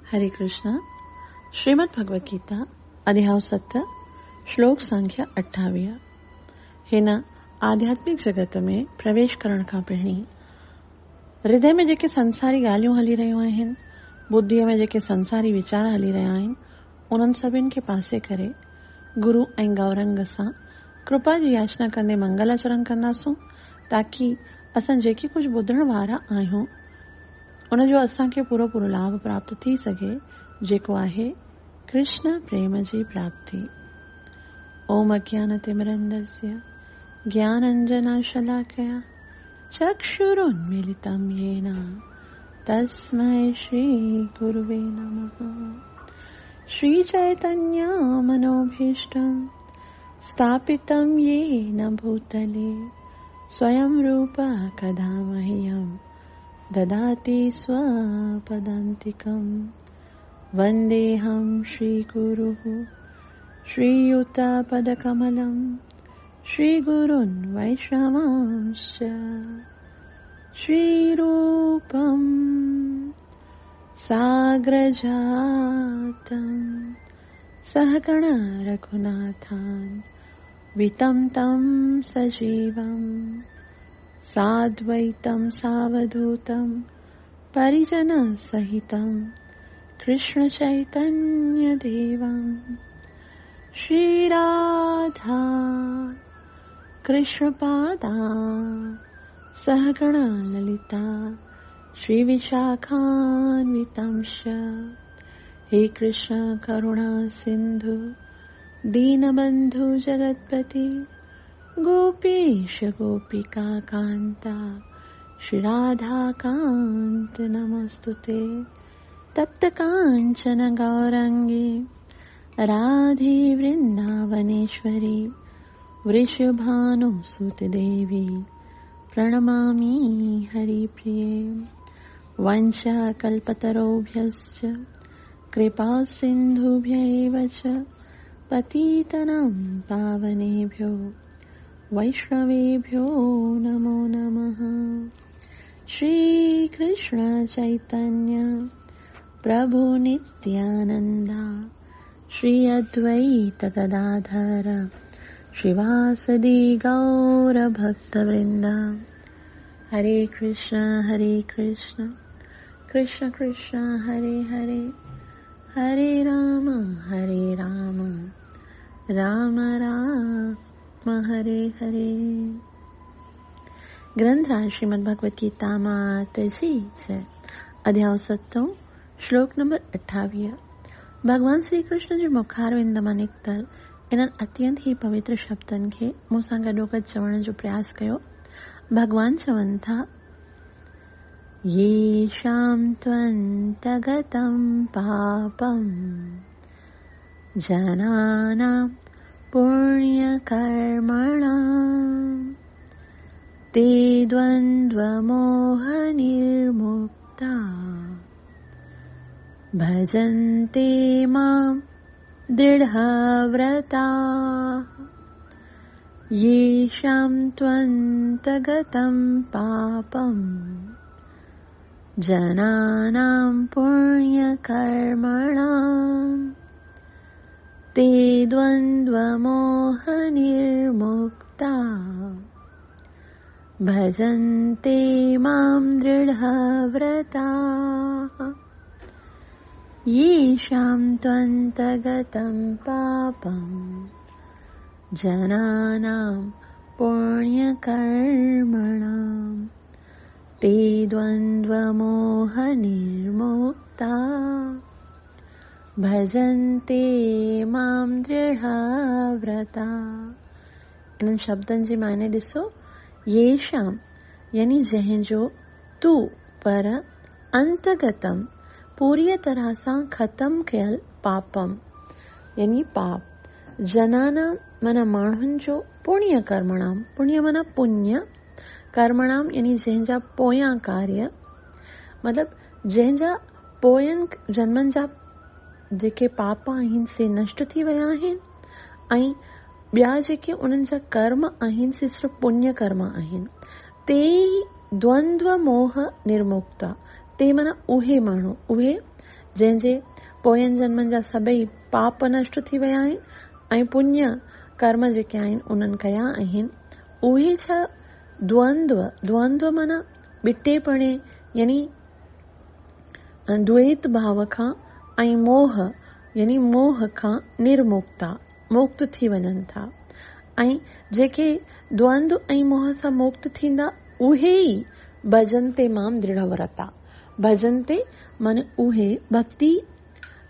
हरे कृष्ण। श्रीमद् भगवद गीता अध्याय 7 श्लोक संख्या 28। हिन आध्यात्मिक जगत में प्रवेश करण खां पहिरीं हृदय में जेके संसारी ॻाल्हियूं हली रहियूं आहिनि, बुद्धीअ में जेके संसारी वीचार हली रहिया आहिनि, उन्हनि सभिनि खे पासे करे गुरु ऐं गौरंग सां कृपा जी याचना कंदे मंगल आचरण कंदासूं, ताकि असां जेके कुझु ॿुधण वारा आहियूं उन जो असांखे पूरो पूरो लाभ प्राप्त थी सघे, जेको आहे कृष्ण प्रेम जी प्राप्ति। ओम अज्ञानतिमिरन्धस्य ज्ञानाञ्जनशलाकया चक्षुरुन्मीलितं येन तस्मै श्रीगुरुवे नमः। श्रीचैतन्यमनोभीष्टं स्थापितं येन भूतले स्वयं रूपः कदा मह्यं ददाति स्वपदान्तिकम्। वन्देऽहं श्रीगुरुः श्रीयुतपदकमलं श्रीगुरुन् वैष्णवांश्च। श्रीरूपं साग्रजातं सहगण रघुनाथान् वितं तं सजीवम् साद्वैतं सावधूतं परिजनसहितं कृष्णचैतन्यदेवं श्रीराधा कृष्णपादा सहगण ललिता श्रीविशाखान्वितंश्च। हे कृष्ण करुणा सिन्धु दीनबन्धु जगत्पति गोपीश गोपिका कान्ता श्रीराधा कान्त नमस्तुते। तप्त काञ्चन गौराङ्गी राधे वृन्दावनेश्वरी वृषभानुसुते देवी प्रणमामि हरिप्रिये। वञ्चाकल्पतरुभ्यश्च कृपा सिन्धुभ्यैव च पतितनां पावनेभ्यो वैष्णवेभ्यो नमो नमः। श्रीकृष्ण चैतन्य प्रभु नित्यानन्दा श्री अद्वैत गदाधर श्रीवासदि गौर भक्तवृन्द। हरे कृष्ण कृष्ण कृष्ण हरे हरे, हरे राम राम राम हरे हरे। ग्रंथराज श्रीमद् भगवद गीता माताजी जय। अध्याय 7 श्लोक नंबर 28। भगवान श्री कृष्ण जे मुखारविंद मां निकतल इन्हनि अत्यंत ही पवित्र शब्दनि खे मूंसां गॾोगॾु चवण जो प्रयास कयो। भगवान चवनि था, येषां त्वन्तगतं पापं जनानां पुण्यकर्मणां ते द्वन्द्वमोहनिर्मुक्ता भजन्ते मां दृढव्रताः। येषां त्वन्तगतं पापं जनानां पुण्यकर्मणां ते द्वन्द्वमोहनिर्मुक्ता भजन्ते मां दृढव्रताः। येषां त्वन्तगतं पापं जनानां पुण्यकर्मणां ते द्वन्द्वमोहनिर्मुक्ता भजन्ते मां दृढव्रता। इन्हनि शब्दनि जे मायने ॾिसो। येषां यानी जंहिंजो, तू पर, अंतगतम पूरी तरह सां ख़त्म कयल, पापम यानी पाप, जनाना माना माण्हुनि जो, पुण्य कर्मणाम पुण्य माना पुण्य, कर्मणाम यानी जंहिंजा पोयां कार्य, मतलब जंहिंजा पोयनि जन्मनि जा जेके पाप आहिनि से नष्ट थी विया आहिनि, ऐं ॿिया जेके उन्हनि जा कर्म आहिनि से सिर्फ़ु पुण्य कर्म आहिनि। ते द्वंद्व मोह निर्मुक्ता, ते माना उहे माण्हू, उहे जंहिंजे पोयनि जन्मनि जा सभई पाप नष्ट थी विया आहिनि ऐं पुण्य कर्म जेके आहिनि उन्हनि कया आहिनि, उहे छा द्वंद्व माना ॿिटेपणे यानी द्वैत भाव खां ऐं मोह यानी मोह खां मुक्त थी वञनि था। ऐं जेके द्वंद्व ऐं मोह सां मुक्त थींदा उहे ई भजन्ते माम दृढ़व्रता, भजन्ते माने उहे भक्ति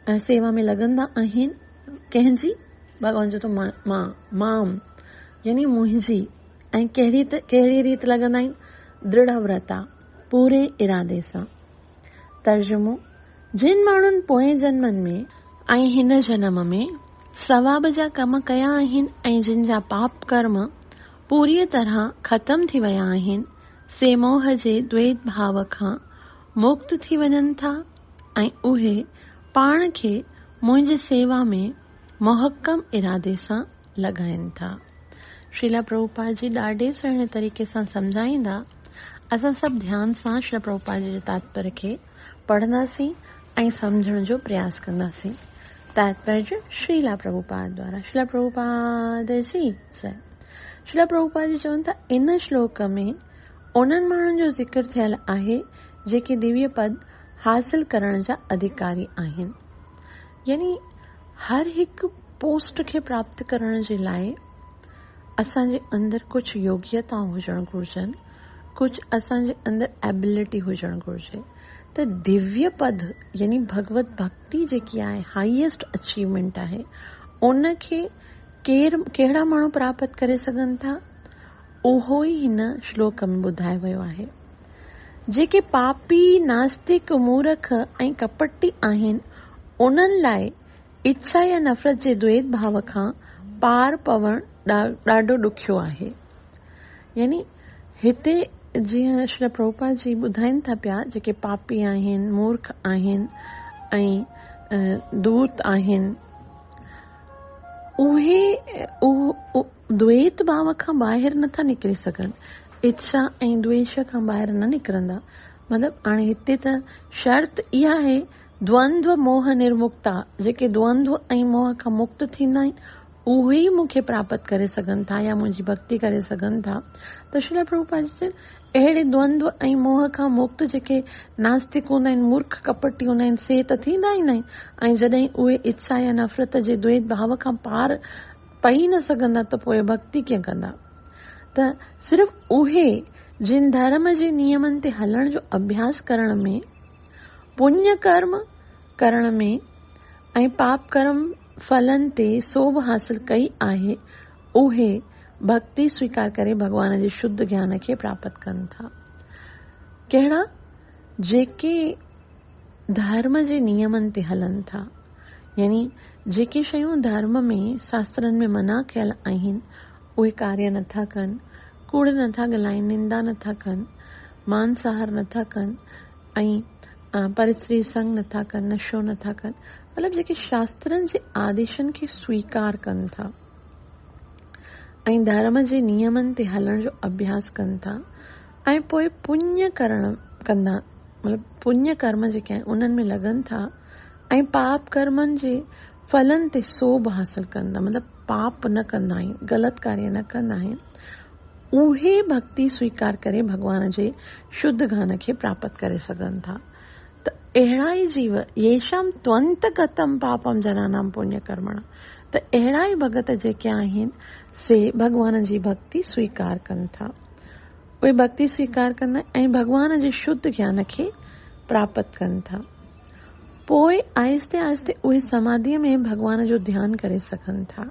सेवा में लॻंदा आहिनि। कंहिंजी? भॻवान जो तो माम यानी मुंहिंजी। ऐं कहिड़ी रीति लॻंदा आहिनि? दृढ़व्रता, पूरे इरादे सां। तर्जुमो: जिन माण्हुनि पोएं जन्मनि में ऐं हिन जन्म में सवाब जा कम कया आहिनि ऐं जिन जा पाप कर्म पूरी तरह ख़तम थी विया आहिनि, से मोह जे द्वैत भाव खां मुक्त थी वञनि था ऐं उहे पाण खे मुंहिंजी सेवा में मुहकम इरादे सां लॻाइनि था। श्रीला प्रभुपाद जी ॾाढे सुहिणे तरीक़े सां सम्झाईंदा। असां सभु ध्यान सां श्रीला प्रभुपाद जी तात्पर्य खे पढ़ंदासीं ऐं सम्झण जो प्रयास कंदासीं। तात्पर्य श्रीला प्रभुपाद द्वारा। श्रीला प्रभुपाद जी जय। श्रीला प्रभुपाद जी चवनि था, इन श्लोक में उन्हनि माण्हुनि जो ज़िक्र थियल आहे जेके दिव्य पद हासिल करण जा अधिकारी आहिनि। यानी हर हिकु पोस्ट खे प्राप्त करण जे लाइ असांजे अंदरि कुझु योग्यता हुजणु घुर्जनि, कुझु असांजे अंदरि एबिलिटी हुजणु घुर्जे। त दिव्य पद यानी भगवत भक्ति जेकी आहे हाईएस्ट अचीवमेंट आहे, उनखे कहिड़ा माण्हू प्राप्त करे सघनि था, उहो ई हिन श्लोक में ॿुधायो वियो आहे। जेके पापी, नास्तिक, मूर्ख ऐं कपटी आहिनि, उन्हनि लाइ इच्छा या नफ़रत जे द्वैत भाव खां पार पवण ॾाढो ॾुखियो आहे। यानी हिते जीअं श्री प्रभुपाद जी ॿुधाइनि था पिया, जेके पापी आहिनि, मूर्ख आहिनि ऐं दूत आहिनि, उहे द्वैत भाव खां ॿाहिरि नथा निकिरी सघनि, इच्छा ऐं द्वेष खां ॿाहिरि न निकिरंदा। मतिलबु हाणे हिते त शर्त इहा आहे, द्वंद्व मोह निर्मुक्ता, जेके द्वंद्व ऐं मोह खां मुक्त थींदा आहिनि उहे ई मूंखे प्राप्त करे सघनि था या मुंहिंजी भक्ति करे सघनि था। त श्रीला प्रभुपाद जी अहिड़े द्वंद्व ऐं मोह खां मुक्त जेके नास्तिक हूंदा आहिनि, मूर्ख कपटी हूंदा आहिनि, से त थींदा ई न आहिनि। ऐं जॾहिं उहे इच्छा या नफ़रत जे द्वैत भाव खां पार पई न सघंदा त पोइ भक्ति कीअं कंदा? त सिर्फ़ उहे जिन धर्म जे नियमनि ते हलण जो अभ्यास करण में, पुण्य कर्म करण में ऐं पाप कर्म फलनि ते सोभ हासिल कई आहे, उहे भक्ति स्वीकार करे भगवान जे शुद्ध ज्ञान खे प्राप्त कनि था। कहिड़ा? जेके धर्म जे नियमनि ते हलनि था, यानी जेके शयूं धर्म में शास्त्रनि में मना कयल आहिनि उहे कार्य नथा कनि, कूड़ नथा ॻाल्हाइनि, निंदा नथा कनि, मांसाहार नथा कनि ऐं परस्त्री संग नथा कनि, नशो नथा कनि। मतिलबु जेके शास्त्रनि जे आदेशनि खे स्वीकार कनि था ऐं धर्म जे नियमनि ते हलण जो अभ्यास कनि था ऐं पोइ पुण्य करण कंदा, मतिलबु पुण्य कर्म जेके आहिनि उन्हनि में लॻनि था ऐं पाप कर्मनि जे फलनि ते सोभ हासिल कंदा, मतिलबु पाप न कंदा आहिनि, ग़लति कार्य न कंदा आहिनि, उहे भक्ति स्वीकार करे भगवान जे शुद्ध ज्ञान खे प्राप्त करे सघनि था। त अहिड़ा ई जीव येषाम त्वंत गतम पापम जनानाम पुण्य कर्मणा, त अहिड़ा ई भगत जेके आहिनि से भगवान जी भक्ति स्वीकार कनि था। उहे भक्ति स्वीकार कंदा ऐं भगवान जे शुद्ध ज्ञान खे प्राप्त कनि था। पोइ आहिस्ते आहिस्ते उहे समाधीअ में भगवान जो ध्यानु करे सघनि था।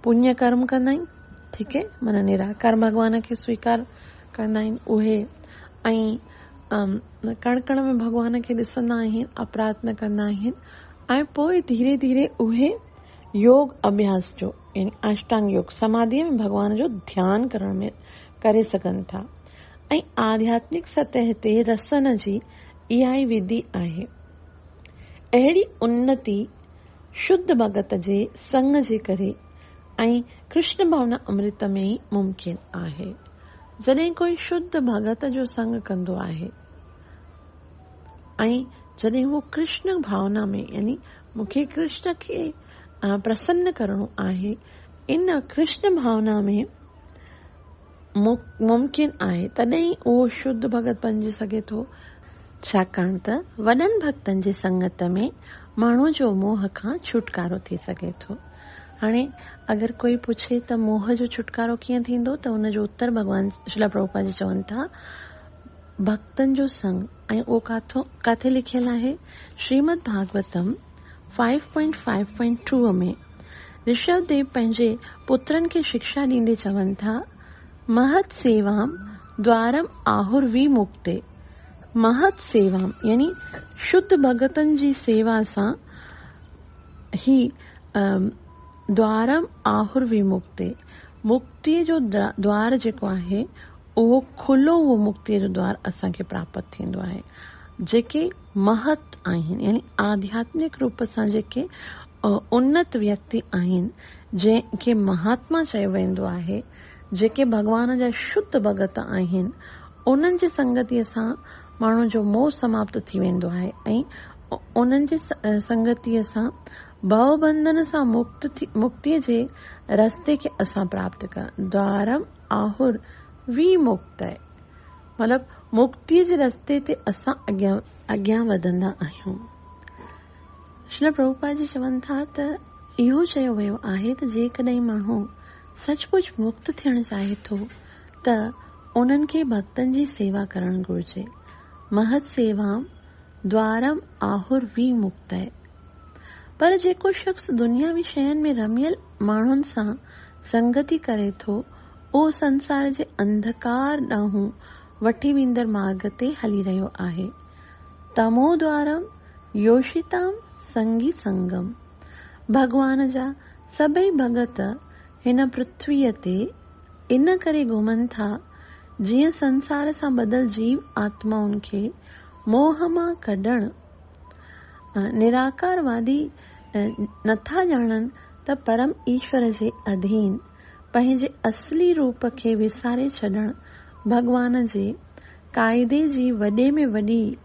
पुण्य कर्म कंदा आहिनि, ठीकु आहे, माना निराकार भगवान खे स्वीकार कंदा आहिनि उहे, ऐं कण कण में भगवान खे ॾिसंदा आहिनि, अपराध न कंदा आहिनि ऐं पोइ धीरे धीरे उहे योग अभ्यास जो यानी अष्टांग योग समाधीअ में भगवान जो ध्यानु करण में करे सघनि था। ऐं आध्यात्मिक सतह ते रसन जी इहा ई विधि आहे। अहिड़ी उन्नति शुद्ध भगत जे संग जे करे ऐं कृष्ण भावना अमृत में ई मुमकिन आहे। जॾहिं कोई शुद्ध भगत जो संग कंदो आहे ऐं जॾहिं वो कृष्ण भावना में, यानी मूंखे कृष्ण खे प्रसन्न करणो आहे, इन कृष्ण भावना में मुमकिन आहे, तॾहिं उहो शुद्ध भगत बणिजी सघे थो। छाकाणि त वॾनि भक्तनि जी संगत में माण्हू जो मोह खां छुटकारो थी सघे थो। हाणे अगरि कोई पुछे त मोह जो छुटकारो कीअं थींदो, त उनजो उत्तर भॻवान श्रील प्रभुपाद जी चवनि था, भक्तनि जो संग। ऐं उहो काथे लिखियलु आहे? श्रीमद भागवतम 5.5.2 में ऋषभ देव पंहिंजे पुत्रनि खे शिक्षा ॾींदे चवनि था, महत सेवाम द्वारम आहुर्विमुक्ते। महत सेवाम यानी शुद्ध भगतनि जी सेवा सां ही द्वारम आहुर्विमुक्ते, मुक्तिअ जो द्वार जेको आहे उहो खुलो, उहो मुक्तिअ जो द्वार असांखे प्राप्त थींदो आहे। जेके महत आहिनि, यानी आध्यात्मिक रूप सां जेके उन्नत व्यक्ति आहिनि, जंहिंखे महात्मा चयो वेंदो आहे, जेके भगवान जा शुद्ध भगत आहिनि, उन्हनि जी संगतीअ सां माण्हू जो मोह समाप्त थी वेंदो आहे ऐं उन्हनि जी संगतीअ सां भवबंधन सां मुक्तिअ जे रस्ते खे असां प्राप्त कयूं। द्वारम आहुर विमुक्त आहे, मतिलबु मुक्तिअ जे रस्ते ते असां अॻियां वधंदा आहियूं। श्रील प्रभुपाद जी चवनि था त इहो चयो वियो आहे त जेकॾहिं माण्हू सचमुच मुक्त थियणु चाहे थो त उन्हनि खे भक्तनि जी सेवा करणु घुर्जे। महत सेवा द्वारम आहुर विमुक्त आहे। पर जेको शख़्स दुनियावी शयुनि में रमियल माण्हुनि सां संगति करे थो, उहो संसार जे अंधकार ॾांहुं वठी वेंदड़ मार्ग ते हली रहियो आहे। तमो द्वारम योषिताम संगी संगम। भगवान जा सभई भगत हिन पृथ्वीअ ते इन करे घुमनि था जीअं संसार सां बदल जीव आत्माउनि खे मोह मां कढण। निराकारवादी नथा ॼाणनि त परम ईश्वर जे अधीन पंहिंजे असली रूप खे विसारे छॾण भगवान जे क़ाइदे जी वॾे में वॾी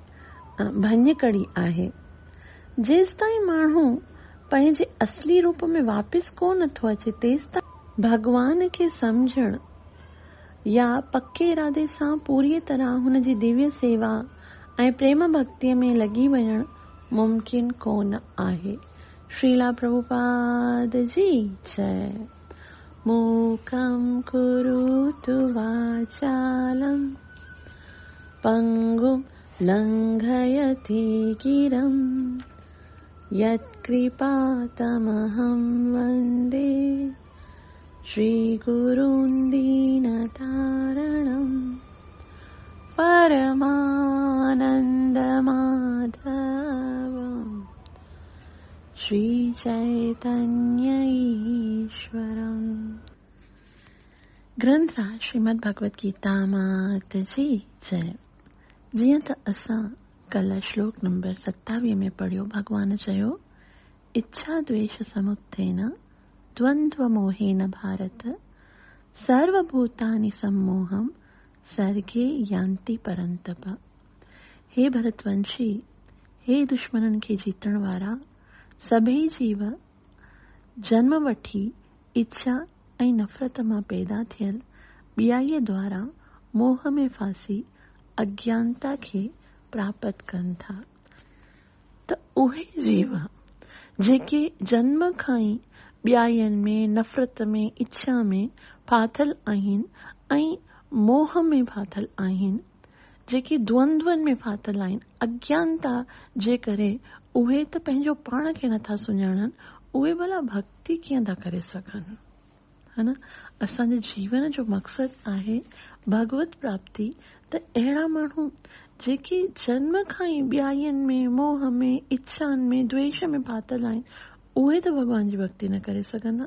भञकड़ी आहे। जेसिताईं माण्हू पंहिंजे असली रूप में वापसि कोन नथो अचे, तेसिताईं भगवान खे सम्झण या पके इरादे सां पूरी तरह हुन जी दिव्य सेवा ऐं प्रेम भक्तीअ में लॻी वञणु मुमकिन कोन आहे। श्रीला प्रभुपाद जी जय। मूकं कुरुतु वाचालं पंगुं लंघयति गिरं यत्कृपातमहं वन्दे श्रीगुरुं दीनतारणं परमानन्दमाधवं श्रीचैतन्य ईश्वरम्। ग्रंथराज श्रीमद भगवत गीता मात जी जय। जीअं त असां कल्ह श्लोक नंबर 27 में पढ़ियो, भगवान चयो, इच्छा द्वेष समुत्थेन द्वंद्व मोहेन भारत सर्वभूतानि सम्मोहं सर्गे यान्ति परन्तप। हे भरतवंशी, हे दुश्मननि खे जीतण वारा, सभई जीव जन्म वठी इच्छा ऐं नफ़रत मां पैदा थियल ॿियाईअ द्वारा मोह में फासी अज्ञानता खे प्राप्त कनि था। त उहे जीव जेके जन्म खां ई ॿियाईअनि में, नफ़रत में, इच्छा में फाथल आहिनि ऐं मोह में फाथल आहिनि, जेके द्वंद्वनि में फाथल आहिनि, अज्ञानता जे करे उहे त पंहिंजो पाण खे नथा सुञाणनि, उहे भला भक्ति कीअं था करे सघनि, है न। असांजे जीवन जो मक़सदु आहे भगवत प्राप्ति। त अहिड़ा माण्हू जेके जन्म खां ई ॿियाईअनि में, मोह में, इच्छाउनि में, द्वेष में फाथल आहिनि, उहे त भॻवान जी भक्ति न करे सघंदा।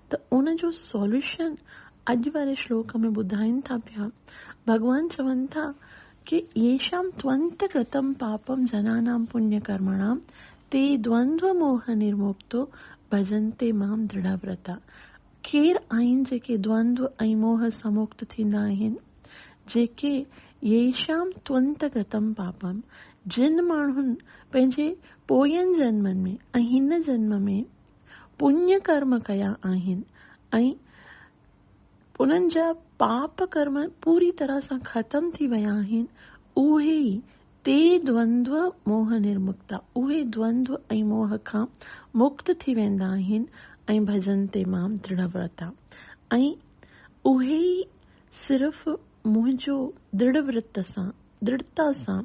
त उन जो सॉल्यूशन अॼु वारे श्लोक में ॿुधाइनि था पिया। भगवान चवनि था कि येषां त्वन्त गतं पापं जनानां पुण्य कर्मणां ते द्वंद्व मोह निर्मुक्तो भजन्ते मां दृढ़व्रता। केर आहिनि जेके द्वंद्व ऐं मोह सां मुक्त थींदा आहिनि? जेके येषां त्वन्त गतं पापं, जिन माण्हुनि पंहिंजे पोयनि जन्मनि में ऐं हिन जन्म में पुण्य कर्म कया आहिनि ऐं उन्हनि जा पाप कर्म पूरी तरह सां ख़तम थी विया आहिनि, उहे ई ते द्वंद्व मोह निर्मुक्ता, उहे द्वंद्व ऐं मोह खां मुक्त थी वेंदा आहिनि ऐं भजन ते माम दृढ़व्रता, ऐं उहे ई सिर्फ़ मुंहिंजो दृढ़ता सां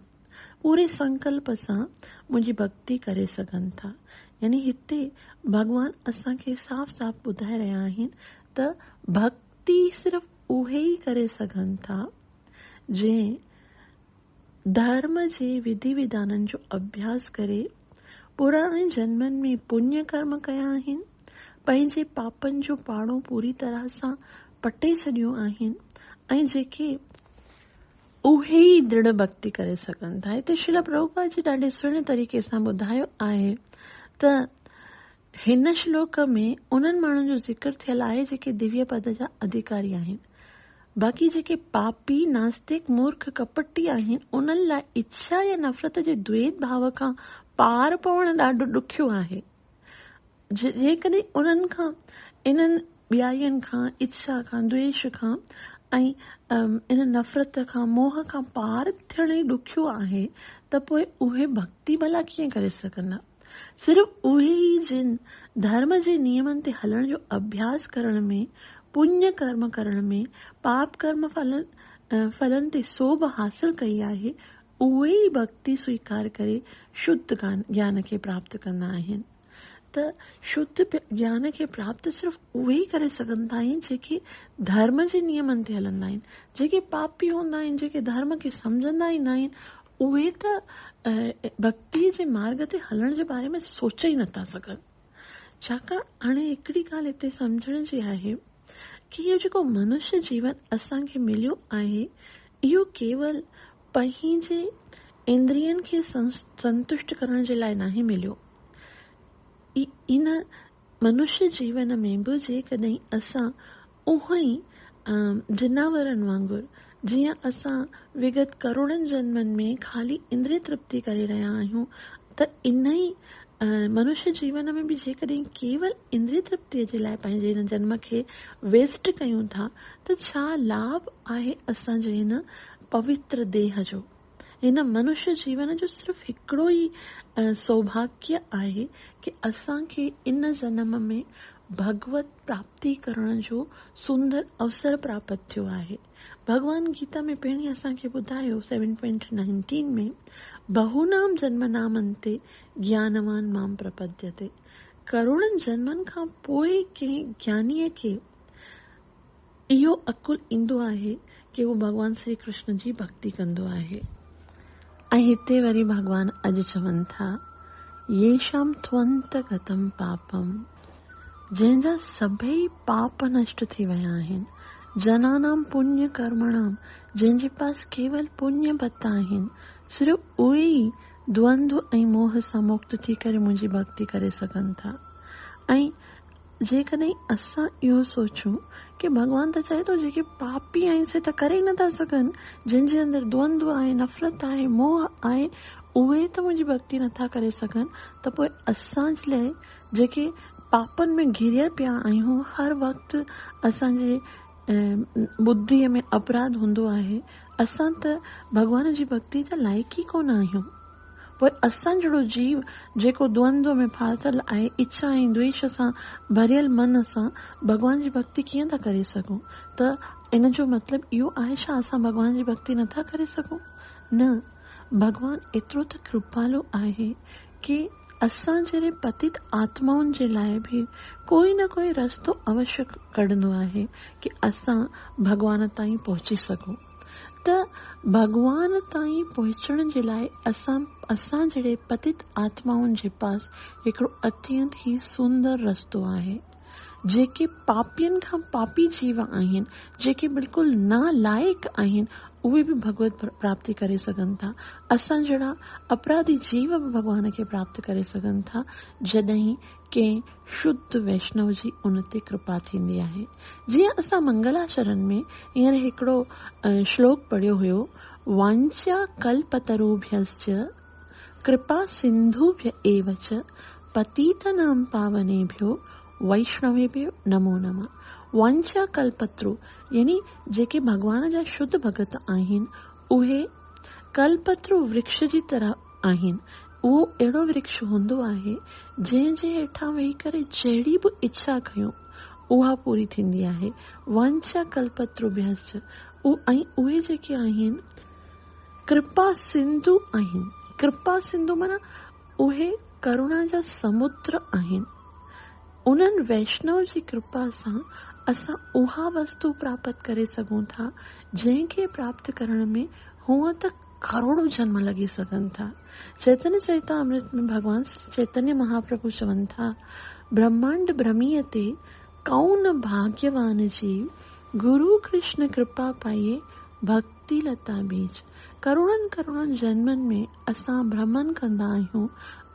पूरे संकल्प सां मुंहिंजी भक्ति करे सघनि था। यानी हिते भगवान असांखे साफ़ साफ़ ॿुधाए रहिया आहिनि त भक्ति सिर्फ़ उहे ई करे सघनि था जंहिं धर्म जे विधि विधाननि जो अभ्यास करे पुराणे जन्मनि में पुण्य कर्म कया आहिनि, पंहिंजे पापनि जो पाड़ो पूरी तरह सां पटे छॾियो आहिनि ऐं जेके उहे ई दृढ़ भक्ति करे सघनि था। हिते श्रील प्रभुपाद जी ॾाढे सुहिणे तरीक़े सां ॿुधायो आहे त हिन श्लोक में उन्हनि माण्हुनि जो ज़िक्र थियल आहे जेके दिव्य पद जा अधिकारी आहिनि। बाक़ी जेके पापी, नास्तिक, मूर्ख, कपटी आहिनि, उन्हनि लाइ इच्छा या नफ़रत जे द्वैत भाव खां पार पवणु ॾाढो ॾुखियो आहे। जेकॾहिं उन्हनि खां, इन्हनि ॿियायनि खां, इच्छा खां, द्वेष खां ऐं इन नफ़रत खां, मोह खां पार थियण ई ॾुखियो आहे त पोइ उहे भक्ति भला कीअं करे सघंदा। सिर्फ़ उहे ई जिन धर्म जे नियमनि ते हलण जो अभ्यास करण में, पुण्य कर्म करण में, पाप कर्म फलनि ते सोभ हासिल कई आहे, उहे ई भक्ति स्वीकार करे शुद्ध ज्ञान खे प्राप्त कंदा आहिनि। त शुद्ध ज्ञान खे प्राप्त सिर्फ़ उहे ई करे सघंदा आहिनि जेके धर्म जे नियमनि ते हलंदा आहिनि। जेके पापी हूंदा आहिनि, जेके धर्म खे सम्झंदा ई न आहिनि, उहे त भक्ति जे मार्ग ते हलण जे बारे में सोच ई नथा सघनि। छाकाणि हाणे हिकिड़ी ॻाल्हि हिते सम्झण जी आहे कि इहो जेको मनुष्य जीवन असांखे मिलियो आहे, इहो केवल पंहिंजे इंद्रियनि खे संतुष्ट करण जे लाइ नाहे मिलियो। इन मनुष्य जीवन में बि जेकॾहिं असां उहो ई जनावरनि वांगुरु, जीअं असां विगत करोड़नि जन्मनि में ख़ाली इंद्रिय तृप्ति करे रहिया आहियूं, त इन ई मनुष्य जीवन में बि जेकॾहिं केवल इंद्रिय तृप्तिअ जे लाइ पंहिंजे हिन जन्म खे वेस्ट कयूं था, त छा लाभ आहे असांजे हिन पवित्र देह जो। हिन मनुष्य जीवन जो सिर्फ़ु हिकिड़ो ई सौभाग्य आहे कि असांखे इन जन्म में भगवत प्राप्ति करण जो सुंदर अवसर प्राप्त थियो आहे। भगवान गीता में पहिरीं असांखे ॿुधायो 7.19 में, बहुनाम जन्मनामन्ते ज्ञानवान माम प्रपद्यते। करोड़नि जन्मनि खां पोइ कंहिं ज्ञानीअ खे इहो अकुल ईंदो आहे कि उहो भगवान श्री कृष्ण जी भक्ति कंदो आहे। ऐं हिते वरी भगवान अॼु चवनि था, येषाम त्वंत गतम पापम, जंहिंजा सभई पाप नष्ट थी विया आहिनि, जनानाम पुण्य कर्मणाम, जंहिंजे पास केवल पुण्य बता आहिनि, सिर्फ़ु उहे ई द्वंद्व ऐं मोह सां मुक्त थी करे मुंहिंजी भक्ति करे सघनि था। ऐं जेकॾहिं असां इहो सोचूं कि भगवान त चए थो जेके पापी आहिनि से त करे ई नथा सघनि, जंहिंजे अंदरि द्वंद्व आहे, नफ़रत आहे, मोह आहे, उहे त मुंहिंजी भक्ति नथा करे सघनि, त पोइ असांजे लाइ जेके पापनि में घिरियल पिया आहियूं, हर वक़्तु असांजे बुद्धीअ में अपराध हूंदो आहे, असां त भगवान जी भक्ति जा लाइक़ ई कोन आहियूं। पोइ असां जहिड़ो जीव जेको द्वंद्व में फाथल आहे, इच्छा ऐं द्वेष सां भरियल मन सां भगवान जी भक्ति कीअं था करे सघूं? त इन जो मतिलबु इहो आहे छा असां भगवान जी भक्ति नथा करे सघूं? न, भगवान एतिरो त कृपालु आहे कि असां जहिड़े पतित आत्माउनि जे लाइ बि कोई न कोई रस्तो अवश्य कढंदो आहे कि असां भगवान ताईं पहुची सघूं। त भगवान ताईं पहुचण जे लाइ असां जहिड़े पतित आत्माउनि जे पास हिकिड़ो अत्यंत ई सुंदर रस्तो आहे। जेके पापियुनि खां पापी जीव आहिनि, जेके बिल्कुलु नालाइक़ आहिनि, उहे बि भगवत प्राप्ति करे सघनि था। असां जहिड़ा अपराधी जीव बि भगवान खे प्राप्त करे सघनि था जॾहिं कंहिं शुद्ध वैष्णव जी उन ते कृपा थींदी आहे। जीअं असां मंगलाचरण में हींअर हिकिड़ो श्लोक पढ़ियो हुयो, वांछा कल्पतरुभ्यश्च कृपा सिंधुभ्य एव च पतितानां पावनेभ्यो वैष्णवेभ्यो नमो नमः। वांछा कल्पत्रु यानी जेके भगवान जा शुद्ध भगत आहिनि उहे कल्पत्रु वृक्ष जी तरह आहिनि। उहो अहिड़ो वृक्ष हूंदो आहे जंहिं जे हेठां वेही करे जहिड़ी बि इच्छा कयूं उहा पूरी थींदी आहे। वांछा कल्पतरुभ्यश्च ऐं उहे जेके आहिनि कृपा सिंधु आहिनि। कृपा सिंधु माना उहे करुणा जा समुद्र आहिनि। उन्हनि वैष्णव जी कृपा सां असां उहा वस्तु प्राप्त करे सघूं था जंहिंखे प्राप्त करण में हूअं त करोड़ों जन्म लॻी सघनि था। चैतन्य चरितामृत में भगवान श्री चैतन्य महाप्रभु चवनि था, ब्रह्मांड भ्रमीयते कौन भाग्यवान जीव गुरु कृष्ण कृपा पाइए भक्ति लता बीज। करोड़नि करोड़नि जन्मनि में असां भ्रमण कंदा आहियूं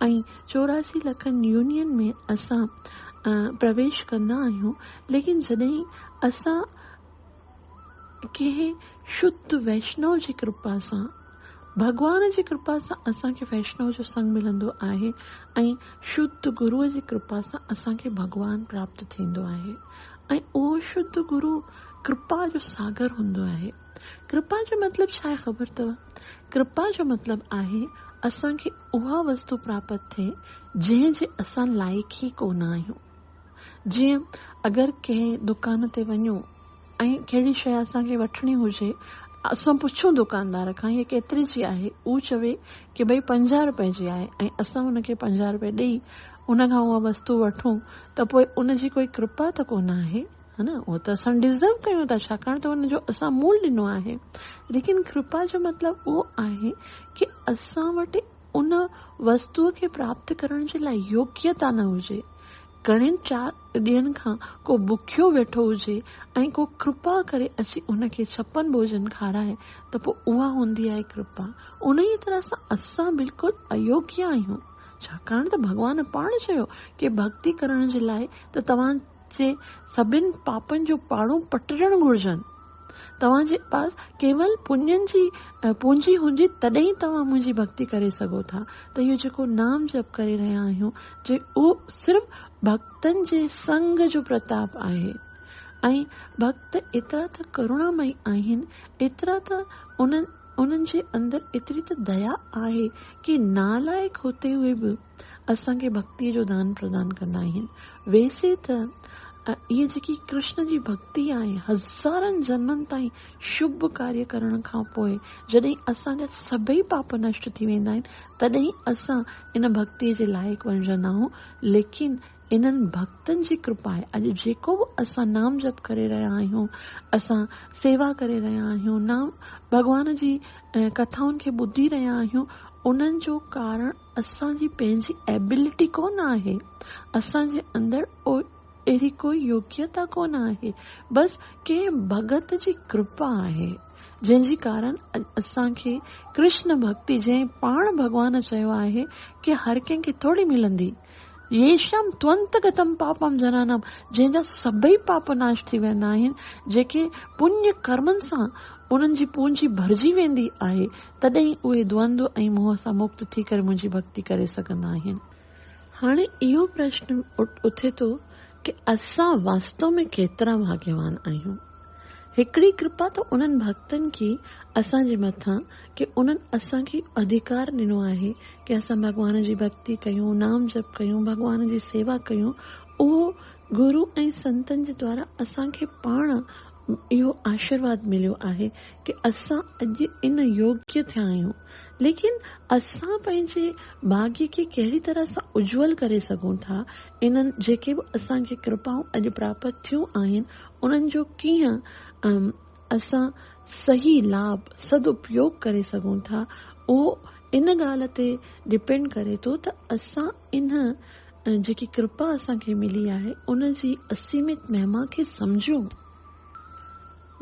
ऐं 84 लखनि यूनियन में असां प्रवेश कंदा आहियूं, लेकिन जॾहिं असां कंहिं शुद्ध वैष्णव जी कृपा सां भगवान जी कृपा सां असांखे वैष्णव जो संग मिलंदो आहे ऐं शुद्ध गुरुअ जी कृपा सां असांखे भगवान प्राप्त थींदो आहे ऐं उहो शुद्ध गुरु कृपा जो सागर हूंदो आहे। कृपा जो मतिलब छा आहे ख़बर अथव? कृपा जो मतिलब आहे असांखे उहा वस्तु प्राप्त थिए जंहिं जे असां लाइक़ ई कोन आहियूं। जीअं अगरि कंहिं दुकान ते वञूं ऐं कहिड़ी शइ असांखे वठणी हुजे, असां पुछूं दुकानदार खां हीअ केतिरे जी आहे, उहो चवे की भई 50 रुपए जी आहे ऐं असां हुनखे 50 रुपए ॾेई उन खां उहा वस्तु वठूं त पोइ उनजी कोई कृपा त कोन आहे, है न? उहो त असां डिज़र्व कयूं था छाकाणि त हुनजो असां मूल ॾिनो आहे। लेकिन कृपा जो मतिलबु उहो आहे की असां वटि उन वस्तुअ खे प्राप्त करण जे लाइ योग्यता न हुजे। घणनि 4 ॾींहंनि खां को बुखियो वेठो हुजे ऐं को कृपा करे अची उनखे 56 भोजन खाराए त पोइ उहा हूंदी आहे कृपा। उन ई तरह सां असां बिल्कुलु अयोग्य आहियूं छाकाणि त भॻवान पाण चयो की भक्ति करण जे लाइ त तव्हांजे सभिनि पापनि जो पाड़ो पटणु घुर्जनि। तव्हांजे पास केवल पुण्यनि जी पूंजी हुजे तॾहिं तव्हां मुंहिंजी भक्ति करे सघो था। त इहो जेको नाम जप करे रहिया आहियूं जे उहो सिर्फ़ु भक्तनि जे संग जो प्रताप आहे ऐं भक्त एतिरा त करुणामयी आहिनि, एतिरा त उन्हनि जे अंदरि एतिरी त दया आहे कि नालायक होते हुए बि असांखे भक्तीअ जो दान प्रदान कंदा आहिनि। वैसे त इहे जेकी कृष्ण जी भक्ति आहे हज़ारनि जन्मनि ताईं शुभ कार्य करण खां पोइ जॾहिं असांजा सभई पाप नष्ट थी वेंदा आहिनि तॾहिं असां इन भक्तीअ जे लाइक़ु बणजंदा आहियूं। लेकिन इन्हनि भक्तनि जी कृपा आहे। अॼु जेको बि असां नाम जप करे रहिया आहियूं, असां सेवा करे रहिया आहियूं, नाम भॻवान जी कथाउनि खे ॿुधी रहिया आहियूं, उन्हनि जो कारण असांजी पंहिंजी एबिलिटी कोन आहे। असांजे अंदरि अहिड़ी कोई योग्यता कोन आहे, बसि कंहिं भगत जी कृपा आहे जंहिंजे कारण असांखे कृष्ण भक्ति, जंहिं पाण भॻवान चयो आहे कि हर कंहिंखे थोड़ी मिलंदी, येषाम त्वंत गतम पापम जनानाम, जंहिंजा सभई पाप नाश थी वेंदा आहिनि, जेके पुण्य कर्मनि सां उन्हनि जी पूंजी भरिजी वेंदी आहे, तॾहिं उहे द्वंद्व ऐं मोह सां मुक्त थी करे मुंहिंजी भक्ति करे सघंदा आहिनि। हाणे इहो प्रश्न उथे थो कि असां वास्तव में केतिरा भाग्यवान आहियूं। हिकिड़ी कृपा त उन्हनि भक्तनि खे असांजे मथां कि उन्हनि असांखे अधिकार ॾिनो आहे कि असां भॻवान जी भक्ति कयूं, नाम जप कयूं, भॻवान जी सेवा कयूं। उहो गुरु ऐं संतनि जे द्वारा असांखे पाण इहो आशीर्वाद मिलियो आहे कि असां अॼु इन योग्य थिया आहियूं। लेकिन असां पंहिंजे भाग्य खे कहिड़ी तरह सां उज्जवल करे सघूं था, इन्हनि जेके बि असांखे कृपाऊं अॼु प्राप्त थियूं आहिनि उन्हनि जो कीअं असां सही लाभ सदुपयोग करे सघूं था, उहो इन ॻाल्हि ते डिपेंड करे थो त असां इन जेकी कृपा असांखे मिली आहे उन जी असीमित महिमा खे सम्झूं।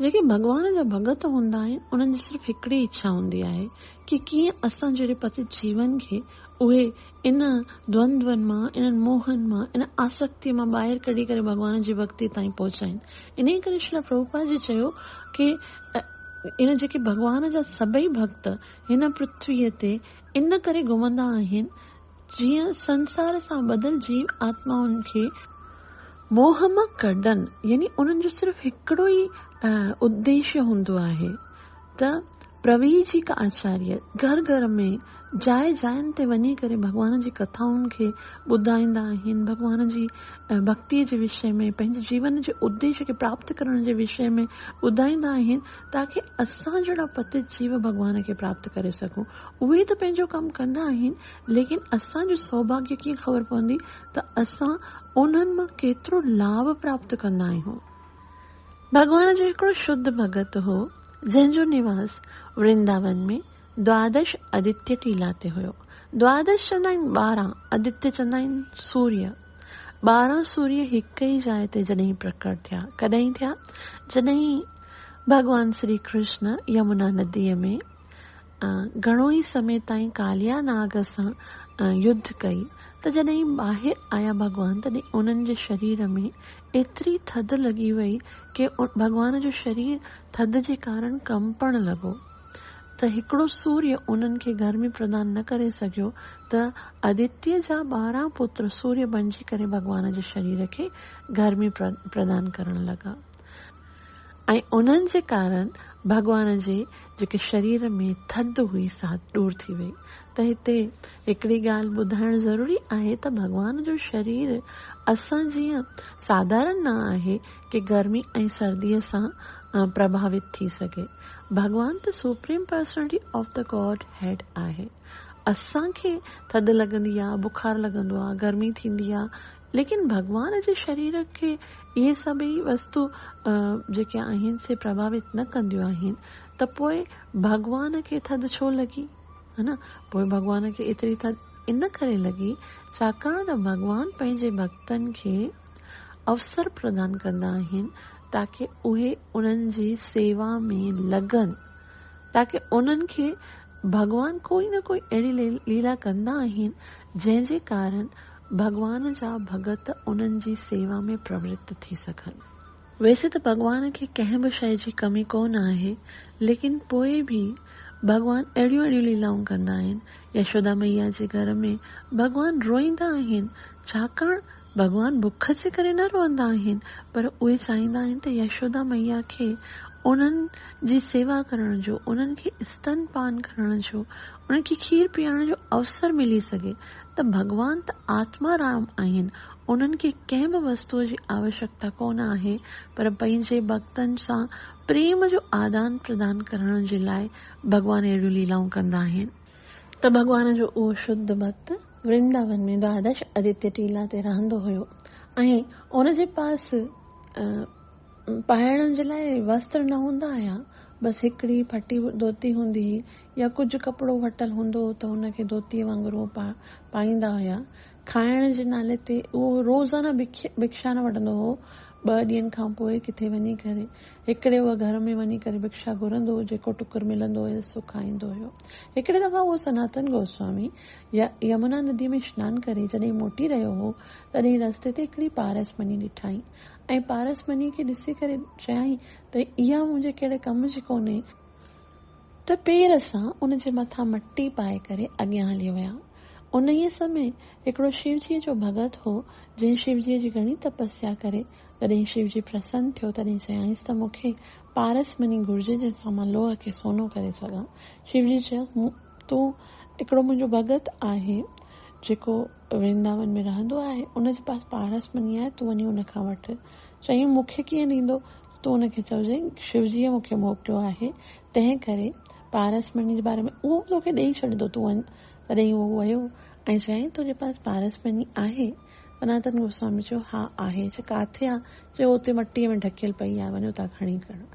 जेके भॻवान जा भगत हूंदा आहिनि उन्हनि जी सिर्फ़ु हिकिड़ी इच्छा हूंदी आहे कि कीअं असां जहिड़े पतित जीवन खे उहे इन द्वंद्वनि मां, इन्हनि मोहनि मां, इन आसक्तिअ मां ॿाहिरि कढी करे भॻवान जी भक्ति ताईं पहुचाइनि। इन करे श्रील प्रभुपाद जी चयो कि इन जेके भॻवान जा सभई भक्त हिन पृथ्वीअ ते इन करे घुमंदा आहिनि जीअं संसार सां ॿधल जीव आत्माउनि खे मोह मां कढनि। यानी उन्हनि जो सिर्फ़ु हिकिड़ो ई उद्देश्य हूंदो आहे त प्रवीर जी का आचार्य घर घर में जाइ जाइनि ते वञी करे भॻवान जी कथाउनि खे ॿुधाईंदा आहिनि, भॻवान जी भक्तीअ जे विषय में, पंहिंजे जीवन जे उद्देश्य खे प्राप्त करण जे विषय में ॿुधाईंदा आहिनि ताकी असां जहिड़ा पतित जीव भॻवान खे प्राप्त करे सघूं। उहे त पंहिंजो कमु कंदा आहिनि, लेकिन असांजो सौभाग्य कीअं ख़बर पवंदी त असां उन्हनि मां केतिरो लाभ प्राप्त कंदा आहियूं। भॻवान जो हिकिड़ो शुद्ध भगत हो जंहिंजो निवास वृंदावन में द्वादश आदित्य टीला ते हुयो। द्वादश चवंदा आहिनि 12, आदित्य चवंदा आहिनि सूर्य। 12 सूर्य हिक ई जाइ ते जॾहिं प्रकट थिया। कॾहिं थिया? जॾहिं भगवान श्री कृष्ण यमुना नदीअ में घणो ई समय ताईं कालिया नाग सां युद्ध कई त जॾहिं ॿाहिरि आया भॻवान, तॾहिं उन्हनि जे शरीर में एतिरी थधि लॻी वई कि भॻवान जो शरीर थधि जे कारण कंपण लॻो त हिकिड़ो सूर्य उन्हनि खे गर्मी प्रदान न करे सघियो त आदित्य जा 12 पुत्र सूर्य बणिजी करे भॻवान जे शरीर खे गर्मी प्रदान करण लॻा ऐं उन्हनि जे कारण भॻवान जे जेके शरीर में थधि हुई सा दूर थी वई। त हिते हिकिड़ी ॻाल्हि ॿुधाइण ज़रूरी आहे त भॻवान जो शरीर असां जीअं साधारण न आहे कि गर्मी ऐं सर्दीअ सां प्रभावित थी सघे। भगवान त supreme personality of the Godhead आहे। असांखे थधि लॻंदी आहे, बुखार लॻंदो आहे, गर्मी थींदी आहे, लेकिन भगवान जे शरीर खे इहे सभई वस्तु जेके आहिनि से प्रभावित न कंदियूं आहिनि। त पोइ भगवान खे थधि छो लॻी, है न? पोइ भगवान खे एतिरी थधि इन करे लॻी छाकाणि त भगवान पंहिंजे भक्तनि खे अवसर प्रदान कंदा आहिनि ताकि उहे उन्हनि जी सेवा में लॻनि, ताकि उन्हनि खे भगवान कोई न कोई अहिड़ी लीला कंदा आहिनि जंहिंजे कारण भगवान जा भगत उन्हनि जी सेवा में प्रवृत्त थी सघनि। वैसे त भगवान खे कंहिं बि शइ जी कमी कोन आहे, लेकिन पोइ बि भगवान अहिड़ियूं लीलाऊं कंदा आहिनि। यशोदा मैया जे घर में भगवान रोईंदा आहिनि छाकाणि भगवान बुख जे करे न रोअंदा आहिनि, पर उहे चाहींदा आहिनि त यशोदा मैया खे उन्हनि जी सेवा करण जो, उन्हनि खे स्तनपान करण जो, उन्हनि खे खीर पीआरण जो अवसर मिली सघे। त भगवान त आत्मा राम आहिनि, उन्हनि खे कंहिं बि वस्तुअ जी आवश्यकता कोन आहे, पर पंहिंजे भक्तनि सां प्रेम जो आदान प्रदान करण जे लाइ भगवान अहिड़ियूं लीलाऊं कंदा आहिनि। त भगवान जो उहो शुद्ध भक्त वृंदावन में द्वादश आदित्य टीला ते रहंदो हुयो ऐं उनजे पास पाइण जे लाइ वस्त्र न हूंदा हुया, बसि हिकिड़ी फटी धोती हूंदी हुई या कुझु कपिड़ो वटल हूंदो त हुनखे धोतीअ वांगुरु पाईंदा हुया। खाइण जे नाले ते उहो रोज़ाना भिक्षा न वठंदो हो। 2 ॾींहंनि खां पोइ किथे वञी करे हिकिड़े उहो घर में वञी करे भिक्षा घुरंदो हो, जेको टुकुर मिलंदो हुयसि सो खाईंदो हुयो। हिकिड़े दफ़ा उहो सनातन गोस्वामी यमुना नदी में सनानु करे जॾहिं मोटी रहियो हो, तॾहिं रस्ते ते हिकिड़ी पारसमनी ॾिठाई ऐं पारसमनी खे ॾिसी करे चयाई त इहा मुंहिंजे कहिड़े कम जी कोन्हे। त पेर सां उन जे मथां मटी पाए करे अॻियां हली विया। उन ई समय हिकिड़ो शिवजीअ जो भगत हो जंहिं शिवजीअ जी घणी तपस्या करे जॾहिं शिवजी प्रसन्न थियो तॾहिं चयाईंसि त मूंखे पारसमनी घुर्जे जंहिंसां मां लोह खे सोनो करे सघां। शिवजी चयो तूं हिकिड़ो मुंहिंजो भगत आहे जेको वृंदावन में रहंदो आहे, उनजे पास पारसमनी आहे, तूं वञी उन खां वठि। चई मूंखे कीअं ॾींदो? तूं उनखे चवजांइ शिवजीअ मूंखे मोकिलियो आहे, तंहिं करे पारसमनी जे बारे में उहो तोखे ॾेई छॾींदो, तूं वञ। तॾहिं उहो वियो ऐं चयईं तुंहिंजे पास पारसमनी आहे? सनातन गोस्वामी चयो हा आहे। चयो किथे आहे? चयो उते मटीअ में ढकियल पई आहे, वञो था खणी करणु।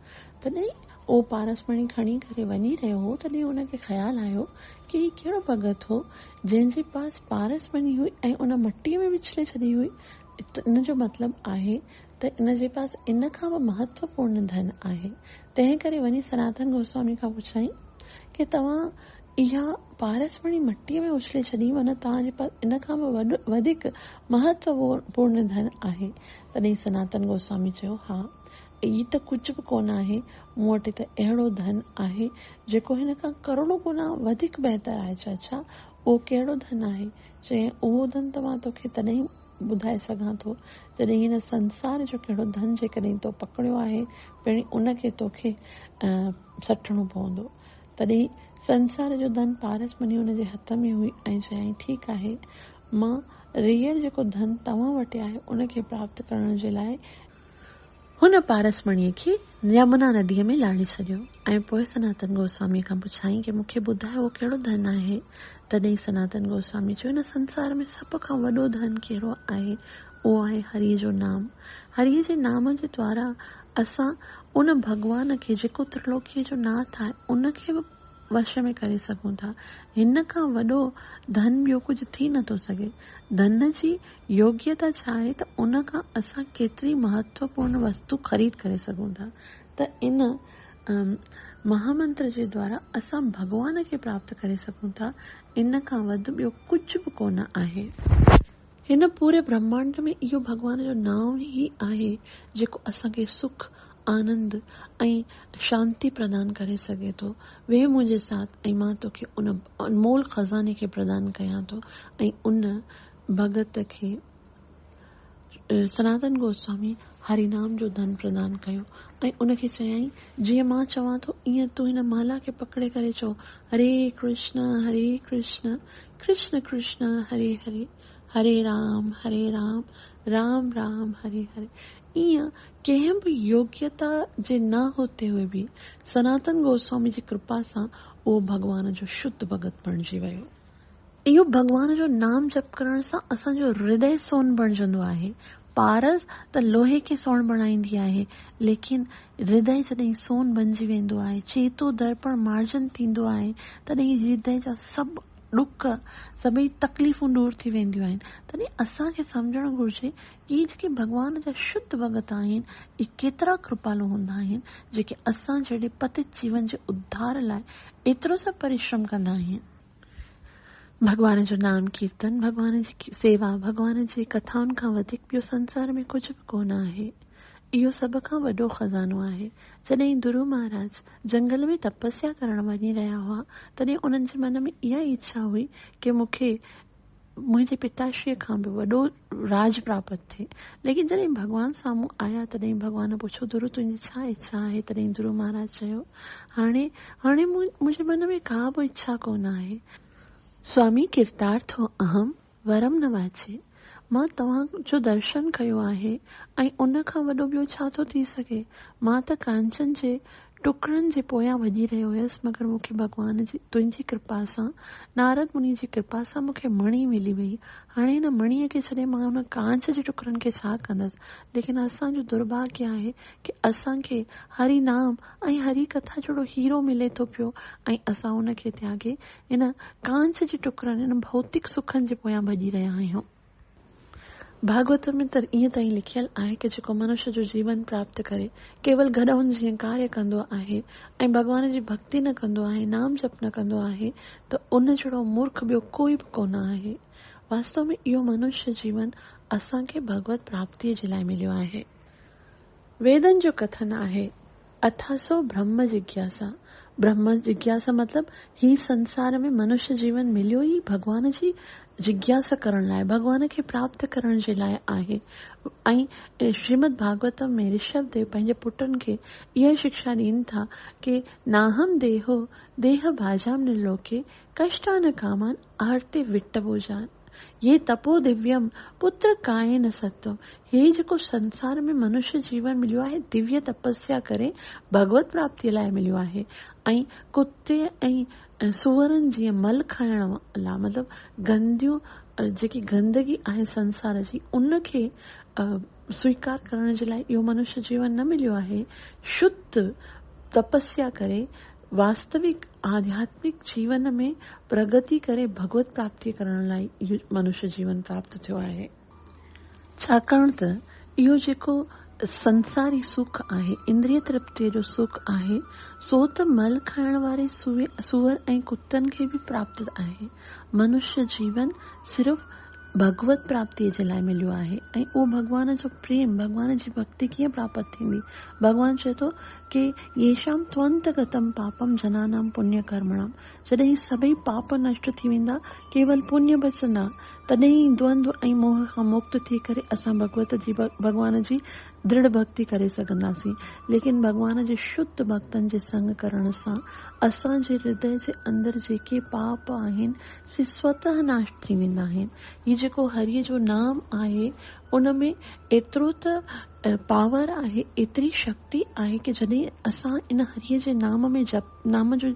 तॾहिं उहो पारसमनी खणी करे वञी रहियो हो, तॾहिं हुनखे ख़्यालु आयो कि हीउ कहिड़ो भगत हो जंहिंजे पास पारसमनी हुई ऐं उन मटीअ में विछले छॾी हुई। इन जो मतिलबु आहे त इन जे पास इन खां बि महत्वपूर्ण धन आहे। तंहिं करे वञी सनातन गोस्वामी खां पुछाई कि तव्हां इहा पारसमनी मटीअ में उछले छॾी, वञ तव्हांजे पास इन खां बि वधीक महत्वपूर्ण धन आहे। तॾहिं सनातन गोस्वामी चयो हा, ही त कुझु बि कोन आहे, मूं वटि त अहिड़ो धन आहे जेको हिन खां करोड़ों गुना वधीक बहितर आहे। छा उहो कहिड़ो धन आहे? चई उहो धन त मां तोखे तॾहिं ॿुधाए सघां थो जॾहिं हिन संसार जो कहिड़ो धन जेकॾहिं तो पकड़ियो आहे, पहिरीं उनखे तोखे सटणो पवंदो। तॾहिं संसार जो धन पारस मनी हुनजे हथ में हुई ऐं चयईं ठीकु आहे, मां रियल जेको धन तव्हां वटि आहे उनखे प्राप्त करण जे लाइ हुन पारसमणीअ खे यमुना नदीअ में लाड़ी छॾियो। ऐं पोइ सनातन गोस्वामी खां पुछाईं कि मूंखे ॿुधाए उहो कहिड़ो धन आहे। तॾहिं सनातन गोस्वामी चयो हिन संसार में सभ खां वॾो धन कहिड़ो आहे? उहो आहे हरिअ जो नाम। हरिअ जे नाम जे द्वारा असां उन भॻवान खे जेको त्रिलोकीअ जो नाथ आहे उनखे बि वश में करे सघूं था। हिन खां वॾो धन ॿियो कुझु थी नथो सघे। धन जी योग्यता छा आहे त उन खां असां केतिरी महत्वपूर्ण वस्तु ख़रीद करे सघूं था। त इन महामंत्र जे द्वारा असां भॻवान खे प्राप्त करे सघूं था। इन खां वधि ॿियो कुझु बि कोन आहे। हिन पूरे ब्रह्मांड में इहो भॻवान जो नाम ई आहे जेको असांखे सुख, आनंद ऐं शांती प्रदान करे सघे थो। वे मुंहिंजे साथ ऐं मां तोखे उन अनमोल खज़ाने खे प्रदान कयां थो। ऐं उन भगत खे सनातन गोस्वामी हरिनाम जो धन प्रदान कयो ऐं उनखे चयईं जीअं मां चवां थो ईअं तूं हिन माला खे पकड़े करे चओ हरे कृष्ण कृष्ण कृष्ण हरे हरे, हरे राम राम राम हरे हरे। ईअं कंहिं बि योग्यता जे न होते हुए बि सनातन गोस्वामी जी कृपा सां उहो भॻवान जो शुद्ध भगत बणिजी वियो। इहो भॻवान जो नाम जप करण सां असांजो हृदय सोन बणिजंदो आहे। पारस त लोहे खे सोन बणाईंदी आहे, लेकिन हृदय जॾहिं सोन बणिजी वेंदो आहे, चेतो दर्पण मार्जन थींदो आहे, तॾहिं हृदय जा सभु ॾुख, सभई तकलीफ़ूं दूर थी वेंदियूं आहिनि। तॾहिं असांखे सम्झणु घुरिजे कि जेके भॻवान जा शुद्ध भगत आहिनि इहे केतिरा कृपालु हूंदा आहिनि, जेके असां जहिड़े पतित जीवन जे उद्धार लाइ एतिरो सभु परिश्रम कंदा आहिनि। भॻवान जो नाम कीर्तन, भॻवान जी सेवा, भॻवान जी कथाउनि खां वधीक ॿियो संसार में कुझु बि कोन आहे। इहो सभ खां वॾो खज़ानो आहे। जॾहिं ध्रुव महाराज जंगल में तपस्या करण वञी रहिया हुआ, तॾहिं उन्हनि जे मन में इहा इच्छा हुई कि मूंखे मुंहिंजे पिताश्रीअ खां बि वॾो राज प्राप्त थिए। लेकिन जॾहिं भॻवान साम्हूं आया तॾहिं भॻवान पुछो ध्रुव तुंहिंजी छा इच्छा आहे? तॾहिं ध्रुव महाराज चयो हाणे मुंहिंजे मन में का बि इच्छा कोन आहे। स्वामी कृतार्थो अहम वरम न वाचे। मां तव्हांजो दर्शन कयो आहे ऐं उन खां वॾो ॿियो छा थो थी सघे। मां त कांचन जे टुकड़नि जे पोयां वञी रहियो हुयसि, मगर मूंखे भॻवान जी तुंहिंजी कृपा सां, नारद मुनि जी कृपा सां मूंखे मणी मिली वई। हाणे हिन मणीअ खे छॾे मां हुन कांच जे टुकड़नि खे छा कंदसि। लेकिन असांजो दुर्भाग्य आहे कि असांखे हरि नाम ऐं हरि कथा जहिड़ो हीरो मिले थो पियो ऐं असां हुनखे त्यागे हिन कांच जे टुकड़नि, हिन भौतिक सुखनि जे पोयां भॼी रहिया आहियूं। भागवत में त ईअं ताईं लिखियल आहे कि जेको मनुष्य जो जीवन प्राप्त करे केवल गॾहुनि जीअं कार्य कंदो आहे ऐं भॻवान जी भक्ति न कंदो आहे, नाम जप न कंदो आहे, त उन जहिड़ो मूर्ख ॿियो कोई बि कोन आहे। वास्तव में इहो मनुष्य जीवन असांखे भगवत प्राप्तिअ जे लाइ मिलियो आहे। वेदन जो कथन आहे अथासो ब्रह्म जिज्ञासा। ब्रह्म जिज्ञासा मतलब ही संसार में मनुष्य जीवन मिलियो ई भगवान जी जिज्ञासा करण लाइ, भगवान खे प्राप्त करण जे लाइ आहे। ऐं श्रीमद भागवतम में ऋषभ देव पंहिंजे पुटनि खे इहा शिक्षा ॾियनि था कि नाहम देहो देह भाजाम निर्लोके कष्टान कामान आरते विट्ट भोजान ये तपो दिव्यम पुत्र काये न सतो। हे जेको संसार में मनुष्य जीवन मिलियो आहे दिव्य तपस्या करे भगवत प्राप्तिअ लाइ मिलियो आहे। ऐं कुते ऐं सुअरनि जीअं मल खाइण लाइ, मतलब गंदियूं जेकी गंदगी आहे संसार जी, उनखे स्वीकार करण जे लाइ इहो मनुष्य जीवन न मिलियो आहे। शुद्ध तपस्या करे वास्तविक आध्यात्मिक जीवन में प्रगति करे भगवत प्राप्ति करण लाइ इहो मनुष्य जीवन प्राप्त थियो आहे। छाकाणि त इहो जेको संसारी सुख आहे, इंद्रिय तृप्तिअ जो सुख आहे, सो त मल खाइण वारे सूअर ऐं कुतनि खे बि प्राप्त आहे। मनुष्य जीवन सिर्फ़ भगवत प्राप्तीअ जे लाइ मिलियो आहे। ऐं उहो भॻवान जो प्रेम, भॻवान जी भक्ति कीअं प्राप्त थींदी? भॻवान चए थो कि येषां त्वंत गतम पापम जनानाम पुण्य कर्मणाम। जॾहिं सभई पाप नष्ट थी वेंदा, केवल पुण्य बचंदा, तॾहिं द्वंद्व ऐं मोह खां मुक्त थी करे असां भॻवान जी दृढ़ भक्ति करे सघंदासीं। लेकिन भॻवान जे शुद्ध भक्तनि जे संग करण सां असांजे हृदय जे अंदरि जेके पाप आहिनि से स्वतः नाश थी वेंदा आहिनि। ही जेको हरिय जो नाम आहे उन में एतिरो त पावर आहे, एतिरी शक्ति आहे कि जॾहिं असां इन हरिय जे नाम जो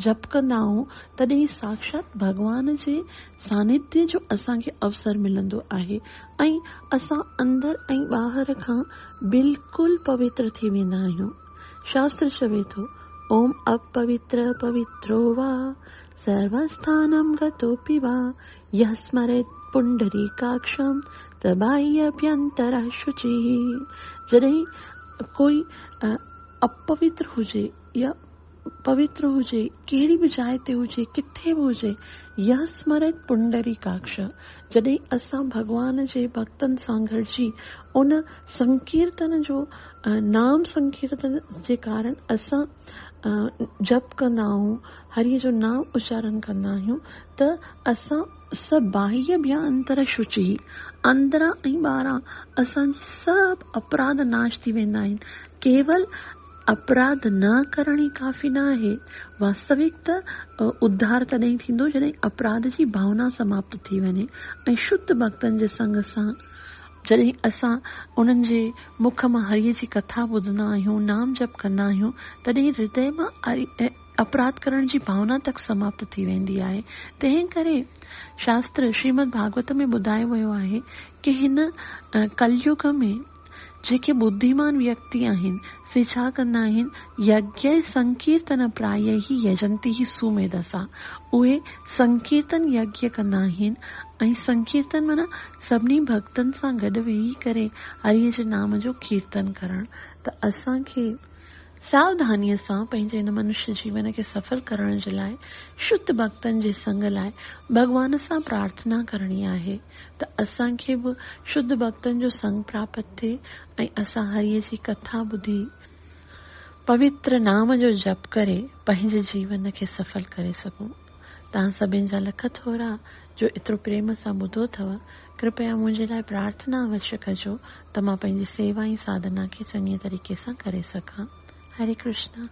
जप कंदा आहियूं तॾहिं साक्षात भॻवान जे सानिध्य जो असांखे अवसर मिलंदो आहे ऐं असां अंदरि ऐं ॿाहिरि खां बिल्कुलु पवित्र थी वेंदा आहियूं। शास्त्र चवे थो, ओम अपवित्र पवित्रो वा सर्वस्थानं गतोऽपि वा यः स्मरेत् पुंडरीकाक्षं स बाह्याभ्यन्तरः शुचिः। जॾहिं कोई अपवित्र हुजे या पवित्र हुजे, कहिड़ी बि जाइ ते हुजे, किथे बि हुजे, यह स्मरेत पुंडरीकाक्ष, जॾहिं असां भॻवान जे भक्तनि सां गॾिजी उन संकीर्तन जो नाम संकीर्तन जे कारण असां जप कंदा आहियूं, हरिय जो नाम उच्चारण कंदा आहियूं, त असां बाह्य अंतर शुचि, अंदरां ऐं ॿाहिरां असांजी सभु अपराध नाश थी वेंदा आहिनि। केवल अपराध न करण ई काफ़ी न आहे, वास्तविक त उद्धार तॾहिं थींदो जॾहिं अपराध जी भावना समाप्त थी वञे। ऐं शुद्ध भक्तनि जे संग सां जॾहिं असां उन्हनि जे मुख मां हरिय जी कथा ॿुधंदा आहियूं, नाम जप कंदा आहियूं, तॾहिं हृदय मां अपराध करण जी भावना तक समाप्त थी वेंदी आहे। तंहिं करे शास्त्र श्रीमद भागवत में ॿुधायो वियो आहे कि हिन कलयुग में जेके बुद्धिमान व्यक्ति आहिनि से छा कंदा आहिनि, यज्ञ संकीर्तन प्राय ही यजंती ही सुमेधसा। उहे संकीर्तन यज्ञ कंदा आहिनि ऐं संकीर्तन माना सभिनी भक्तनि सां गॾु वेही करे हरिय जे नाम जो कीर्तन करणु। त असांखे सावधानीअ सां पंहिंजे हिन मनुष्य जीवन खे सफल करण जे लाइ शुद्ध भक्तनि जे संग लाइ भॻवान सां प्रार्थना करणी आहे त असांखे बि शुद्ध भक्तनि जो संग प्राप्त थिए ऐं असां हरिय जी कथा ॿुधी पवित्र नाम जो जप करे पंहिंजे जीवन खे सफल करे सघूं। तव्हां सभिनि जा लख थोरा जो एतिरो प्रेम सां ॿुधो अथव, कृपया मुंहिंजे लाइ प्रार्थना अवश्य कजो त मां पंहिंजी सेवा ऐं साधना खे चङीअ तरीक़े सां करे सघां। हरे कृष्णा।